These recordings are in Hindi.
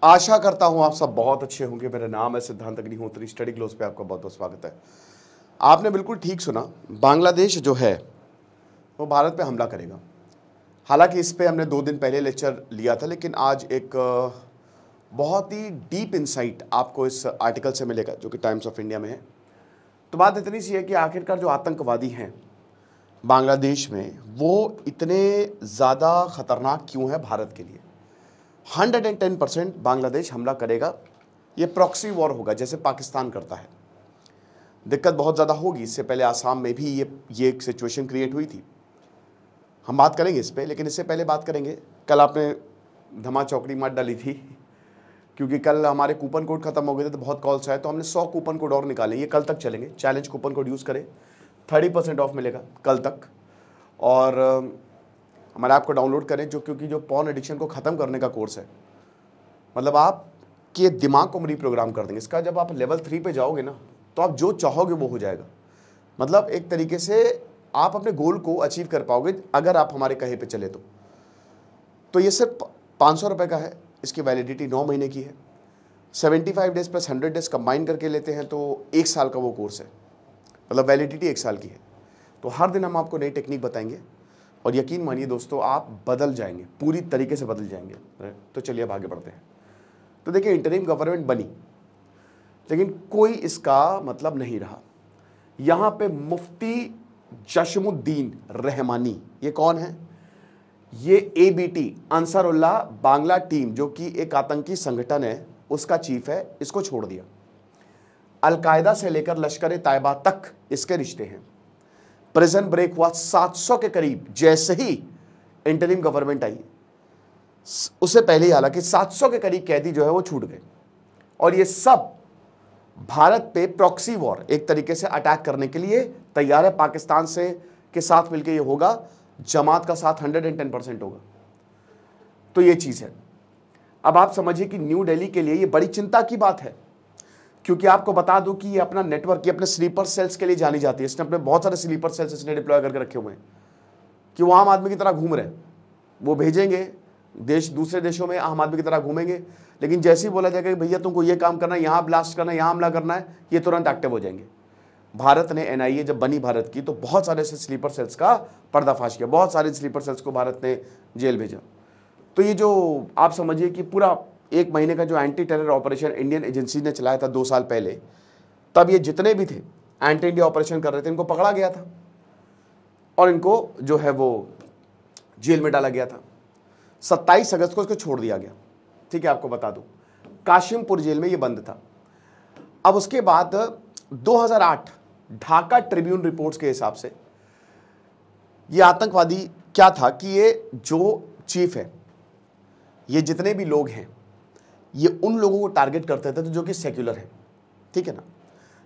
आशा करता हूं आप सब बहुत अच्छे होंगे। मेरा नाम है सिद्धांत अग्निहोत्री। स्टडी ग्लोस पे आपका बहुत बहुत स्वागत है। आपने बिल्कुल ठीक सुना, बांग्लादेश जो है वो भारत पे हमला करेगा। हालांकि इस पे हमने 2 दिन पहले लेक्चर लिया था, लेकिन आज एक बहुत ही डीप इंसाइट आपको इस आर्टिकल से मिलेगा जो कि टाइम्स ऑफ इंडिया में है। तो बात इतनी सी है कि आखिरकार जो आतंकवादी हैं बांग्लादेश में वो इतने ज़्यादा खतरनाक क्यों है भारत के लिए। 110% बांग्लादेश हमला करेगा। ये प्रॉक्सी वॉर होगा जैसे पाकिस्तान करता है। दिक्कत बहुत ज़्यादा होगी। इससे पहले आसाम में भी ये एक सिचुएशन क्रिएट हुई थी। हम बात करेंगे इस पे, लेकिन इससे पहले बात करेंगे, कल आपने धमा चौकड़ी मत डाली थी क्योंकि कल हमारे कूपन कोड खत्म हो गए थे, तो बहुत कॉल्स आए, तो हमने 100 कूपन कोड और निकाले। ये कल तक चलेंगे। चैलेंज कूपन कोड यूज़ करें, 30% ऑफ मिलेगा कल तक। और हमारे ऐप को डाउनलोड करें क्योंकि जो पॉर्न एडिक्शन को ख़त्म करने का कोर्स है, मतलब आपके दिमाग को हम रीप्रोग्राम कर देंगे। इसका जब आप लेवल 3 पे जाओगे ना, तो आप जो चाहोगे वो हो जाएगा। मतलब एक तरीके से आप अपने गोल को अचीव कर पाओगे अगर आप हमारे कहे पे चले तो ये सिर्फ 500 रुपये का है। इसकी वैलिडिटी 9 महीने की है। 75 डेज प्लस 100 डेज कंबाइन करके लेते हैं तो 1 साल का वो कोर्स है। मतलब वैलिडिटी 1 साल की है। तो हर दिन हम आपको नई टेक्निक बताएंगे और यकीन मानिए दोस्तों, आप बदल जाएंगे, पूरी तरीके से बदल जाएंगे। तो चलिए अब आगे बढ़ते हैं। तो देखिए, इंटरिम गवर्नमेंट बनी, लेकिन कोई इसका मतलब नहीं रहा। यहाँ पे मुफ्ती जशमुद्दीन रहमानी, ये कौन है? ये ABT अंसारुल्लाह बांग्ला टीम, जो कि एक आतंकी संगठन है, उसका चीफ है। इसको छोड़ दिया। अलकायदा से लेकर लश्कर तैयबा तक इसके रिश्ते हैं। प्रिजन ब्रेक हुआ 700 के करीब जैसे ही इंटरिम गवर्नमेंट आई। उससे पहले ही हालांकि 700 के करीब कैदी जो है वो छूट गए। और ये सब भारत पे प्रॉक्सी वॉर एक तरीके से अटैक करने के लिए तैयार है। पाकिस्तान से के साथ मिलकर ये होगा। जमात का साथ 110% होगा। तो ये चीज है। अब आप समझिए कि न्यू दिल्ली के लिए ये बड़ी चिंता की बात है, क्योंकि आपको बता दूं कि ये अपना नेटवर्क, ये अपने स्लीपर सेल्स के लिए जानी जाती है। इसने अपने बहुत सारे स्लीपर सेल्स इसने डिप्लॉय करके रखे हुए हैं कि वो आम आदमी की तरह घूम रहे हैं। वो भेजेंगे दूसरे देशों में, आम आदमी की तरह घूमेंगे, लेकिन जैसे ही बोला जाएगा कि भैया तुमको ये काम करना है, यहाँ ब्लास्ट करना है, यहाँ हमला करना है, ये तुरंत एक्टिव हो जाएंगे। भारत ने NIA जब बनी भारत की, तो बहुत सारे ऐसे स्लीपर सेल्स का पर्दाफाश किया। बहुत सारे स्लीपर सेल्स को भारत ने जेल भेजा। तो ये जो आप समझिए कि पूरा 1 महीने का जो anti terror operation Indian agency ने चलाया था 2 साल पहले, तब ये जितने भी थे एंटी इंडिया ऑपरेशन कर रहे थे, इनको पकड़ा गया था और इनको जो है वो जेल में डाला गया था। 27 अगस्त को इसको छोड़ दिया गया। ठीक है, आपको बता दूं काशिमपुर जेल में ये बंद था। अब उसके बाद 2008 ढाका ट्रिब्यून रिपोर्ट्स के हिसाब से ये आतंकवादी क्या था कि ये जो चीफ है, ये जितने भी लोग हैं, ये उन लोगों को टारगेट करते थे जो कि सेक्युलर है। ठीक है ना,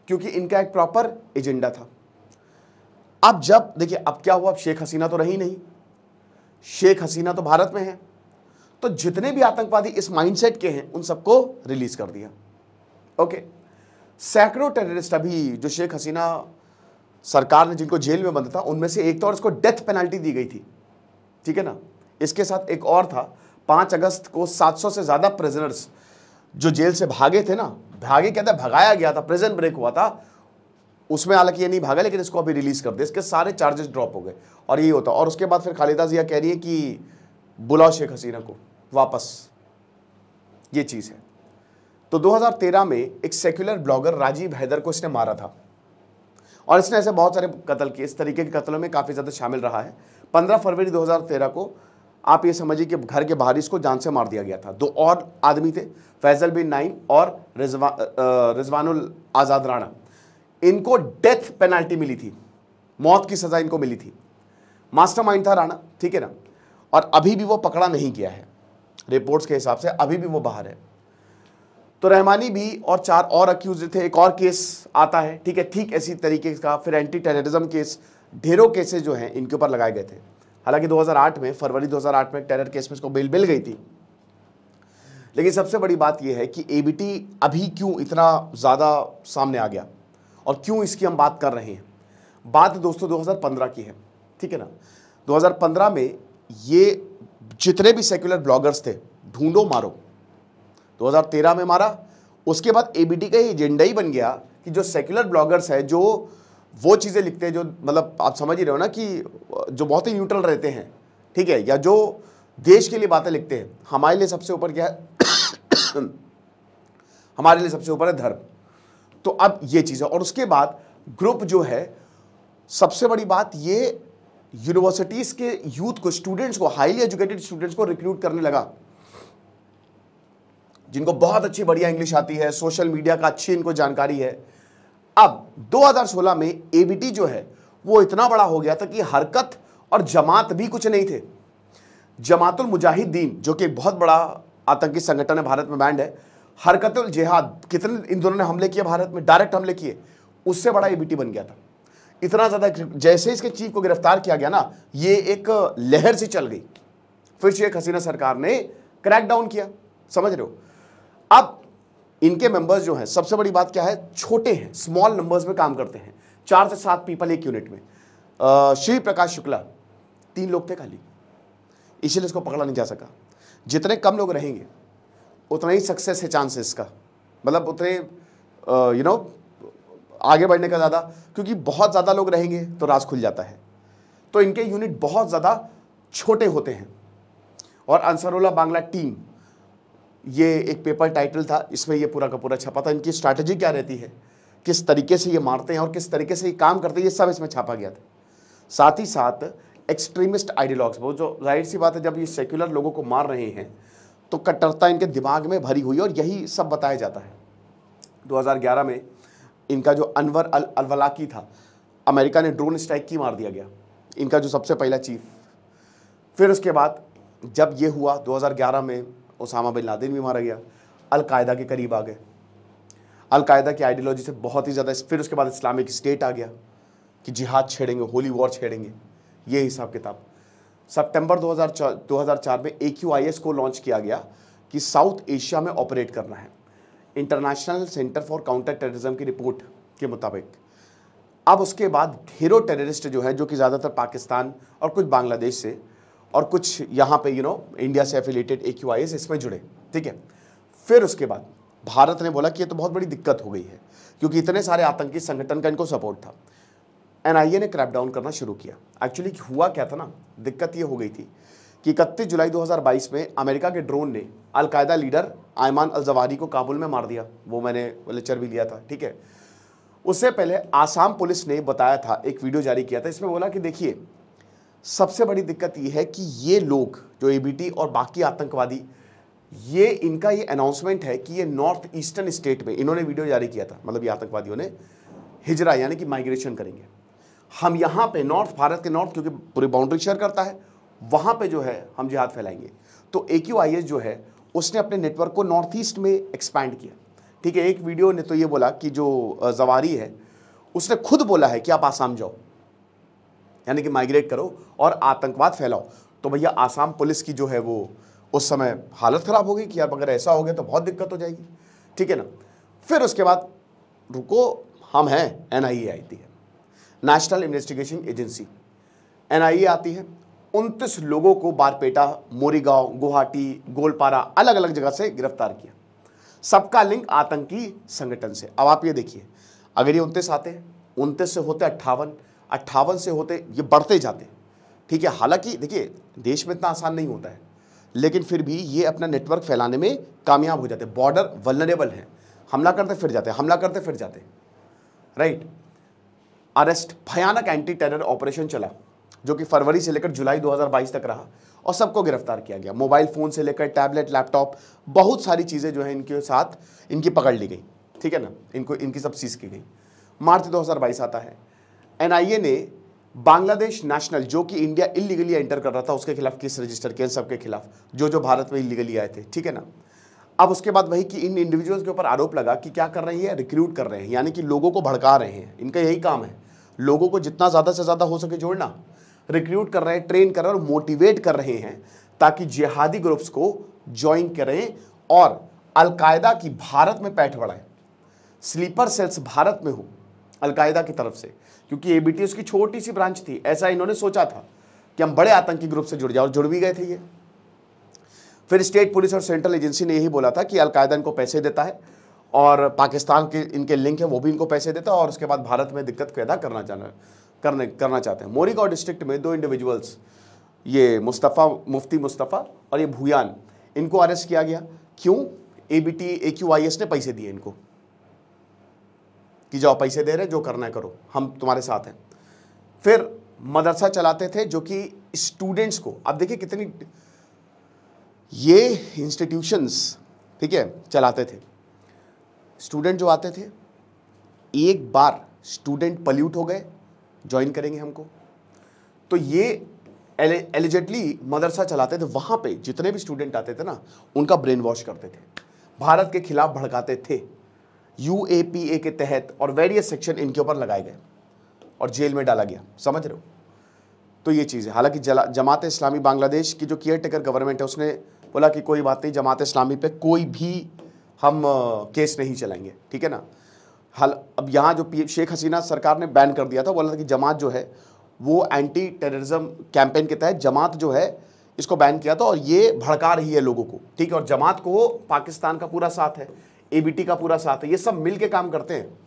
क्योंकि इनका एक प्रॉपर एजेंडा था। अब जब देखिए, अब क्या हुआ, अब शेख हसीना तो रही नहीं, शेख हसीना तो भारत में है, तो जितने भी आतंकवादी इस माइंडसेट के हैं उन सबको रिलीज कर दिया। ओके, सैकड़ों टेररिस्ट अभी जो शेख हसीना सरकार ने जिनको जेल में बंद था, उनमें से एक तो और इसको डेथ पेनल्टी दी गई थी। ठीक है ना, इसके साथ एक और था। 5 अगस्त को 700 से ज्यादा प्रिजनर्स जो जेल से भागे थे ना, भागे क्या था, भगाया गया था, प्रिजन ब्रेक हुआ था, उसमें हालांकि ये नहीं भागा, लेकिन इसको अभी रिलीज कर दिया। इसके सारे चार्जेस ड्रॉप हो गए और ये होता। और उसके बाद फिर खालिदा जिया कह रही है कि बुलाओ शेख हसीना को वापस। ये चीज है। तो 2013 में एक सेक्युलर ब्लॉगर राजीव हैदर को इसने मारा था और इसने ऐसे बहुत सारे कत्ल किए। इस तरीके के कत्लों में काफी ज्यादा शामिल रहा है। 15 फरवरी 2013 को आप ये समझिए कि घर के बाहर इसको जान से मार दिया गया था। 2 और आदमी थे, फैजल बिन नाइम और रिजवानुल आजाद राणा। इनको डेथ पेनल्टी मिली थी, मौत की सजा इनको मिली थी। मास्टरमाइंड था राणा। ठीक है ना, और अभी भी वो पकड़ा नहीं गया है। रिपोर्ट्स के हिसाब से अभी भी वो बाहर है। तो रहमानी भी और 4 और अक्यूज थे। एक और केस आता है, ठीक है, ठीक ऐसी तरीके का। फिर एंटी टेररिज्म केस, ढेरों केसेस जो हैं इनके ऊपर लगाए गए थे। हालांकि 2008 में, फरवरी 2008 में टेरर केस में इसको बेल मिल गई थी। लेकिन सबसे बड़ी बात यह है कि ABT अभी क्यों इतना ज्यादा सामने आ गया और क्यों इसकी हम बात कर रहे हैं। बात दोस्तों 2015 की है। ठीक है ना, 2015 में ये जितने भी सेक्युलर ब्लॉगर्स थे, ढूंढो मारो, 2013 में मारा। उसके बाद एबीटी का एजेंडा ही बन गया कि जो सेक्युलर ब्लॉगर्स है, जो वो चीज़ें लिखते हैं जो मतलब आप समझ ही रहे हो ना कि जो बहुत ही न्यूट्रल रहते हैं, ठीक है, या जो देश के लिए बातें लिखते हैं, हमारे लिए सबसे यूपर क्या है हमारे लिए सबसे ऊपर है धर्म। तो अब ये चीज़ है। और उसके बाद ग्रुप जो है, सबसे बड़ी बात ये यूनिवर्सिटीज़ के यूथ को, स्टूडेंट्स को, हाईली एजुकेटेड स्टूडेंट्स को रिक्रूट करने लगा, जिनको बहुत अच्छी बढ़िया इंग्लिश आती है, सोशल मीडिया का अच्छी इनको जानकारी है। अब 2016 में एबीटी जो है वो इतना बड़ा हो गया था कि हरकत और जमात भी कुछ नहीं थे। जमातुल मुजाहिदीन जो कि एक बहुत बड़ा आतंकी संगठन है, भारत में बैंड है। हरकतुल जिहाद, कितने इन दोनों ने हमले किए भारत में, डायरेक्ट हमले किए, उससे बड़ा एबीटी बन गया था। इतना ज़्यादा, जैसे इसके चीफ को गिरफ्तार किया गया ना, ये एक लहर सी चल गई। फिर शेख हसीना सरकार ने क्रैकडाउन किया, समझ रहे हो। अब इनके मेंबर्स जो हैं, सबसे बड़ी बात क्या है, छोटे हैं, स्मॉल नंबर्स में काम करते हैं, 4 से 7 पीपल एक यूनिट में। श्री प्रकाश शुक्ला 3 लोग थे खाली, इसीलिए इसको पकड़ा नहीं जा सका। जितने कम लोग रहेंगे उतना ही सक्सेस है चांसेस का, मतलब उतने आगे बढ़ने का ज़्यादा, क्योंकि बहुत ज़्यादा लोग रहेंगे तो राज खुल जाता है। तो इनके यूनिट बहुत ज़्यादा छोटे होते हैं। और अंसारुल्लाह बांग्ला टीम, ये एक पेपर टाइटल था, इसमें ये पूरा का पूरा छपा था। इनकी स्ट्रैटेजी क्या रहती है, किस तरीके से ये मारते हैं और किस तरीके से ये काम करते हैं, ये सब इसमें छापा गया था। साथ ही साथ एक्सट्रीमिस्ट आइडियलॉग्स, वो जो जाहिर सी बात है, जब ये सेक्युलर लोगों को मार रहे हैं तो कट्टरता इनके दिमाग में भरी हुई है, और यही सब बताया जाता है। 2011 में इनका जो अनवर अल-अवलाकी था, अमेरिका ने ड्रोन स्ट्राइक की, मार दिया गया, इनका जो सबसे पहला चीफ। फिर उसके बाद जब ये हुआ 2011 में, ओसामा बिन लादेन भी मारा गया, अल-कायदा के करीब आ गए, अल-कायदा की आइडियोलॉजी से बहुत ही ज़्यादा। फिर उसके बाद इस्लामिक स्टेट आ गया कि जिहाद छेड़ेंगे, होली वॉर छेड़ेंगे, ये हिसाब किताब। सितंबर 2004 में AQIS को लॉन्च किया गया कि साउथ एशिया में ऑपरेट करना है, international centre for counter terrorism की रिपोर्ट के मुताबिक। अब उसके बाद ढेरों टेररिस्ट जो है, जो कि ज़्यादातर पाकिस्तान और कुछ बांग्लादेश से और कुछ यहाँ पे इंडिया से एफिलिएटेड AQIS इसमें जुड़े, ठीक है। फिर उसके बाद भारत ने बोला कि ये तो बहुत बड़ी दिक्कत हो गई है, क्योंकि इतने सारे आतंकी संगठन का इनको सपोर्ट था। NIA ने क्रैकडाउन करना शुरू किया। एक्चुअली हुआ क्या था ना, दिक्कत ये हो गई थी कि 31 जुलाई 2022 में अमेरिका के ड्रोन ने अल-कायदा लीडर आयमान अल-जवाहिरी को काबुल में मार दिया। वो मैंने लेक्चर भी लिया था, ठीक है। उससे पहले आसाम पुलिस ने बताया था, एक वीडियो जारी किया था, इसमें बोला कि देखिए, सबसे बड़ी दिक्कत ये है कि ये लोग जो एबीटी और बाकी आतंकवादी, ये इनका ये अनाउंसमेंट है कि ये नॉर्थ ईस्टर्न स्टेट में, इन्होंने वीडियो जारी किया था, मतलब ये आतंकवादियों ने हिजरा यानी कि माइग्रेशन करेंगे। हम यहाँ पे नॉर्थ, भारत के नॉर्थ, क्योंकि पूरी बाउंड्री शेयर करता है, वहाँ पे जो है हम जिहाद फैलाएंगे। तो AQIS जो है उसने अपने नेटवर्क को नॉर्थ ईस्ट में एक्सपैंड किया, ठीक है। एक वीडियो ने तो ये बोला कि जो जवारी है उसने खुद बोला है कि आप आसाम जाओ, यानी कि माइग्रेट करो और आतंकवाद फैलाओ। तो भैया आसाम पुलिस की जो है वो उस समय हालत ख़राब हो गई कि यार अगर ऐसा हो गया तो बहुत दिक्कत हो जाएगी, ठीक है ना। फिर उसके बाद रुको, हम हैं, NIA आती है, नेशनल इन्वेस्टिगेशन एजेंसी, NIA आती है। 29 लोगों को बारपेटा, मोरीगांव, गुवाहाटी, गोलपारा, अलग अलग जगह से गिरफ्तार किया, सबका लिंक आतंकी संगठन से। अब आप ये देखिए, अगर ये 29 आते हैं, 29 से होते 58, 58 से होते, ये बढ़ते जाते, ठीक है। हालांकि देखिए, देश में इतना आसान नहीं होता है, लेकिन फिर भी ये अपना नेटवर्क फैलाने में कामयाब हो जाते। बॉर्डर वल्नरेबल है, हमला करते फिर जाते, हमला करते फिर जाते, राइट। अरेस्ट, भयानक एंटी टेरर ऑपरेशन चला, जो कि फरवरी से लेकर जुलाई 2022 तक रहा, और सबको गिरफ्तार किया गया। मोबाइल फ़ोन से लेकर टैबलेट, लैपटॉप, बहुत सारी चीज़ें जो हैं इनके साथ इनकी पकड़ ली गई, ठीक है ना, इनकी सब सीज की गई। मार्च 2022 आता है, NIA ने बांग्लादेश नेशनल, जो कि इंडिया इलीगली एंटर कर रहा था, उसके खिलाफ केस रजिस्टर किया, सबके खिलाफ जो भारत में इलीगली आए थे, ठीक है ना। अब उसके बाद वही कि इन इंडिविजुअल्स के ऊपर आरोप लगा कि क्या कर रहे हैं, रिक्रूट कर रहे हैं, यानी कि लोगों को भड़का रहे हैं। इनका यही काम है, लोगों को जितना ज़्यादा से ज़्यादा हो सके जोड़ना, रिक्रूट कर रहे हैं, ट्रेन कर रहे हैं और मोटिवेट कर रहे हैं, ताकि जिहादी ग्रुप्स को ज्वाइन करें और अल-कायदा की भारत में पैठ बढ़ाएं, स्लीपर सेल्स भारत में हो अल-कायदा की तरफ से, क्योंकि एबीटी उसकी छोटी सी ब्रांच थी। ऐसा इन्होंने सोचा था कि हम बड़े आतंकी ग्रुप से जुड़ जाओ, और जुड़ भी गए थे ये। फिर स्टेट पुलिस और सेंट्रल एजेंसी ने यही बोला था कि अलकायदा इनको पैसे देता है और पाकिस्तान के इनके लिंक है वो भी इनको पैसे देता है और उसके बाद भारत में दिक्कत पैदा करना चाहते हैं। मोरीगांव डिस्ट्रिक्ट में 2 इंडिविजुअल्स, ये मुफ्ती मुस्तफ़ा और ये भूयान, इनको अरेस्ट किया गया। क्यों? ABT AQIS ने पैसे दिए इनको कि जाओ पैसे दे रहे, जो करना है करो, हम तुम्हारे साथ हैं। फिर मदरसा चलाते थे जो कि स्टूडेंट्स को, अब देखिए कितनी ये इंस्टीट्यूशंस, ठीक है, चलाते थे। स्टूडेंट जो आते थे, एक बार स्टूडेंट पल्यूट हो गए, ज्वाइन करेंगे हमको, तो ये एलिजिटली मदरसा चलाते थे। वहां पे जितने भी स्टूडेंट आते थे ना, उनका ब्रेन वॉश करते थे, भारत के खिलाफ भड़काते थे UAPA के तहत, और वेरियस सेक्शन इनके ऊपर लगाए गए और जेल में डाला गया। समझ रहे हो? तो ये चीज़ है। हालांकि जमात इस्लामी बांग्लादेश की जो केयर टेकर गवर्नमेंट है उसने बोला कि कोई बात नहीं, जमात इस्लामी पे कोई भी हम केस नहीं चलाएंगे, ठीक है ना। अब यहाँ जो शेख हसीना सरकार ने बैन कर दिया था, बोला था कि जमात जो है वो एंटी टेररिज्म कैंपेन के तहत जमात जो है इसको बैन किया था और ये भड़का रही है लोगों को, ठीक है। और जमात को पाकिस्तान का पूरा साथ है, ABT का पूरा साथ है, ये सब मिल के काम करते हैं,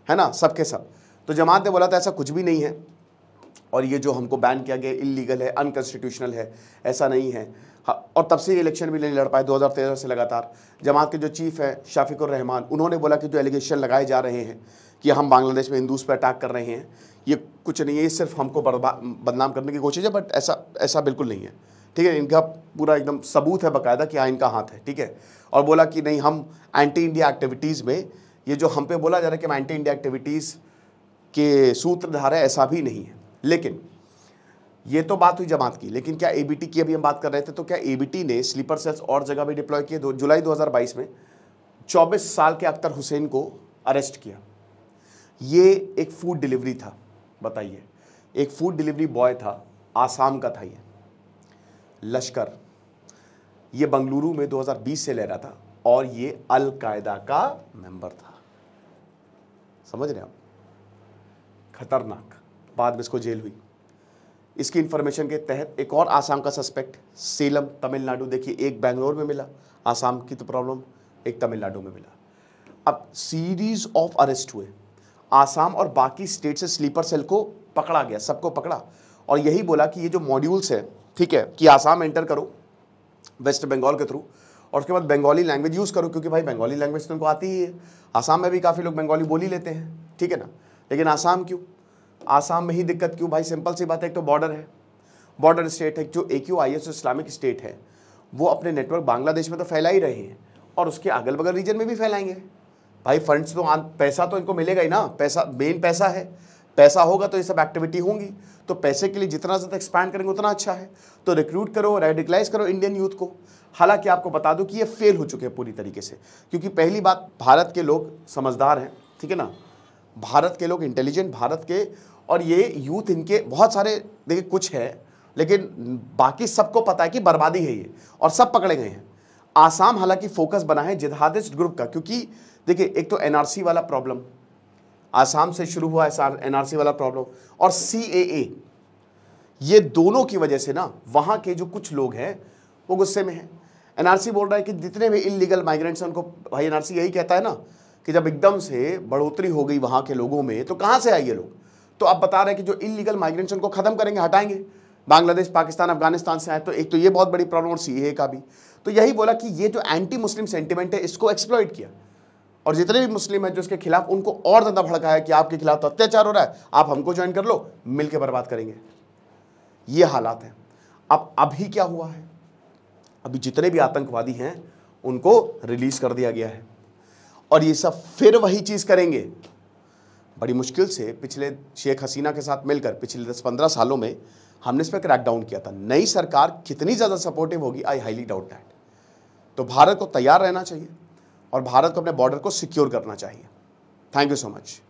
है ना, सबके सब। तो जमात ने बोला था ऐसा कुछ भी नहीं है और ये जो हमको बैन किया गया इलीगल है, अनकॉन्स्टिट्यूशनल है, ऐसा नहीं है। और तब से ये इलेक्शन भी नहीं लड़ पाए 2013 से लगातार। जमात के जो चीफ है शाफिकुर रहमान, उन्होंने बोला कि जो एलिगेशन लगाए जा रहे हैं कि हम बांग्लादेश में हिंदूज पर अटैक कर रहे हैं, ये कुछ नहीं है, ये सिर्फ हमको बदनाम करने की कोशिश है, बट ऐसा बिल्कुल नहीं है, ठीक है। इनका पूरा एकदम सबूत है बाकायदा कि हाँ इनका हाथ है, ठीक है। और बोला कि नहीं, हम एंटी इंडिया एक्टिविटीज़ में, ये जो हम पे बोला जा रहा है कि हम एंटी इंडिया एक्टिविटीज़ के सूत्रधार है, ऐसा भी नहीं है। लेकिन ये तो बात हुई जमात की, लेकिन क्या ABT की अभी हम बात कर रहे थे, तो क्या ABT ने स्लीपर सेल्स और जगह भी डिप्लॉय किए। जुलाई 2022 में 24 साल के अख्तर हुसैन को अरेस्ट किया। ये एक फूड डिलीवरी था, बताइए, एक फूड डिलीवरी बॉय था, आसाम का था ये, लश्कर। ये बंगलुरु में 2020 से ले रहा था और ये अलकायदा का मेंबर था। समझ रहे हैं आप? खतरनाक। बाद में इसको जेल हुई। इसकी इंफॉर्मेशन के तहत एक और आसाम का सस्पेक्ट सेलम, तमिलनाडु, देखिए एक बेंगलोर में मिला, आसाम की तो प्रॉब्लम, एक तमिलनाडु में मिला। अब सीरीज ऑफ अरेस्ट हुए, आसाम और बाकी स्टेट से स्लीपर सेल को पकड़ा गया, सबको पकड़ा और यही बोला कि ये जो मॉड्यूल्स है, ठीक है, कि आसाम एंटर करो वेस्ट बंगाल के थ्रू और उसके बाद बंगाली लैंग्वेज यूज़ करो, क्योंकि भाई बंगाली लैंग्वेज तो उनको आती ही है। आसाम में भी काफ़ी लोग बंगाली बोल ही लेते हैं, ठीक है ना। लेकिन आसाम क्यों? आसाम में ही दिक्कत क्यों? भाई सिंपल सी बात है, एक तो बॉर्डर है, बॉर्डर स्टेट है। जो AQIS इस्लामिक स्टेट है वो अपने नेटवर्क बांग्लादेश में तो फैला ही रहे हैं और उसके अगल बगल रीजन में भी फैलाएंगे। भाई फंड्स तो, पैसा तो इनको मिलेगा ही ना, पैसा मेन पैसा है, पैसा होगा तो ये सब एक्टिविटी होंगी। तो पैसे के लिए जितना ज़्यादा एक्सपैंड करेंगे उतना अच्छा है। तो रिक्रूट करो, रेडिकलाइज करो इंडियन यूथ को। हालांकि आपको बता दूं कि ये फेल हो चुके हैं पूरी तरीके से, क्योंकि पहली बात, भारत के लोग समझदार हैं, ठीक है ना, भारत के लोग इंटेलिजेंट, भारत के, और ये यूथ इनके बहुत सारे, देखिए कुछ है, लेकिन बाकी सबको पता है कि बर्बादी है ये, और सब पकड़े गए हैं। आसाम हालांकि फोकस बना है जिहादिस्ट ग्रुप का, क्योंकि देखिए एक तो NRC वाला प्रॉब्लम, आसाम से शुरू हुआ NRC वाला प्रॉब्लम, और CAA, ये दोनों की वजह से ना वहाँ के जो कुछ लोग हैं वो गुस्से में हैं। NRC बोल रहा है कि जितने भी इलीगल माइग्रेंट्स हैं उनको, भाई NRC यही कहता है ना कि जब एकदम से बढ़ोतरी हो गई वहाँ के लोगों में तो कहाँ से आए ये लोग, तो आप बता रहे हैं कि जो इलीगल माइग्रेंट्स उनको खत्म करेंगे, हटाएंगे। बांग्लादेश, पाकिस्तान, अफगानिस्तान से आए, तो एक तो ये बहुत बड़ी प्रॉब्लम, और CAA का भी। तो यही बोला कि ये जो एंटी मुस्लिम सेंटिमेंट है इसको एक्सप्लॉइट किया, और जितने भी मुस्लिम हैं जो इसके खिलाफ, उनको और ज़्यादा भड़काया कि आपके खिलाफ तो अत्याचार हो रहा है, आप हमको ज्वाइन कर लो, मिल के बर्बाद करेंगे। ये हालात हैं। अब अभी क्या हुआ है, अभी जितने भी आतंकवादी हैं उनको रिलीज कर दिया गया है, और ये सब फिर वही चीज़ करेंगे। बड़ी मुश्किल से पिछले शेख हसीना के साथ मिलकर पिछले 10-15 सालों में हमने इस पर क्रैकडाउन किया था। नई सरकार कितनी ज़्यादा सपोर्टिव होगी, आई हाईली डाउट दैट। तो भारत को तैयार रहना चाहिए और भारत को अपने बॉर्डर को सिक्योर करना चाहिए। Thank you so much.